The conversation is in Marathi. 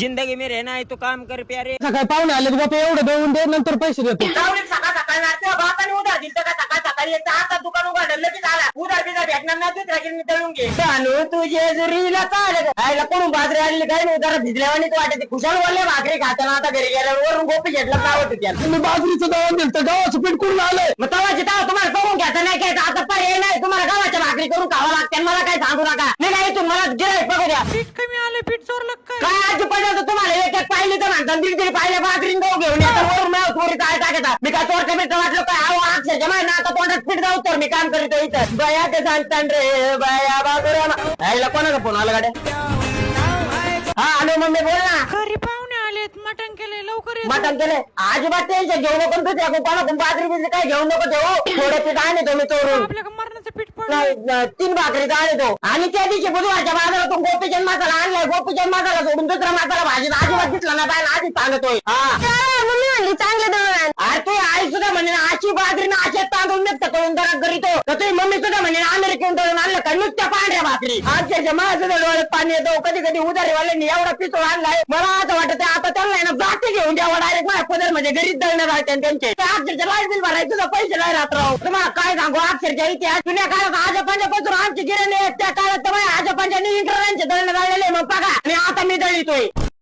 जिंदगी में रहना है तो काम कर प्यारे. सकाळी पाहुणे आले बाबा एवढं दळून दे नंतर पैसे देतो. सकाळ सकाळी नाचते बापाने उधार दिलं का सकाळ सकाळी आता दुकान उघडलं लगेच आला उधार बिधार भेटणार नाही तू राखील मी तळून घे सांगू तुझे जरीला काय कोण बाजरी आणली काय नाही जरा भिजल्यावानी तू वाटते खुशाल बोलले भाकरी खाताना आता घरी गेल्यावर वरून गोपी घेतला नाव होतं तुम्ही बाजरीचं दळण दिलं तर गावाचं पीठ कुठून आलंय. मग तवाची तेव्हा तुम्हाला करून घ्यायचं नाही काय आता पर्याय नाही तुम्हाला गावाच्या भाकरी करून खावा लागते मला काय सांगू नका नाही काय इथून मला गिराईक बघू द्या पीठ कमी आले पीठ चोरलं काय आजी पडलं तुम्हाला एक एक पाहिली तर म्हणतात दीड दीड पाहिल्या भाकरी जाऊ घेऊन येतात वरून मला थोडी काय टाकतात मी काय चोरटे बिट वाटलं काय अहो अक्षरशः माझ्या नाता तोंडात पीठ जाऊ तर मी काम करीतो इथं बया ते सांगतान रे बया बाबूराव कोणाचा फोन आला गाड्या हा हॅलो मम्मी बोल ना घरी पाहुणे आलेत मटण केले लवकर ये. मटण केले अजिबात टेन्शन घेऊ नको तू त्या कोणाकडून बाजरी बिजरी काय घेऊ नको ठेवू थोडे पीठ आणतो मी चोरून आपल्या मरणाचं पीठ पडलं. 3 भाकरीचा आणतो आणि त्या दिवशी बुधवारच्या बाजारातून गोपीचंद मसाला आणलाय गोपीचंद मसाला सोडून दुसरा मसाला भाजीत अजिबात दिसला ना बायला आधी सांगतोय मम्मी म्हणली चांगले दळण अरे तू आई सुद्धा म्हणजे अशी बाजरी ना असे तांदूळ नसतं करून जरा करीतो तर तुझी मम्मी सुद्धा म्हणजे अमेरिकेहून दळून आणलं का नुसत्या पांढऱ्या भाकरी आजच्या माझं डोळ्यात पाणी येतो कधी कधी उधारीवाल्यांनी एवढा पितोळ आणलाय मला असं वाटत आता त्यांना ना जाती घेऊन द्यावं डायरेक्ट माझ्या पदर म्हणजे घरीच दळणार राहते त्यांचे अक्षरच्या लाईट बिल भरायचं तुझा पैसे नाही राहत राहू तुम्हाला काय सांगू अक्षरच्या इतिहास जुन्या काळात आजोबांच्यापासून आमची गिरणी त्या काळात तर आजोबांच्या इंटरांचे दळण दळलेले मग बघा आणि आता मी दळितोय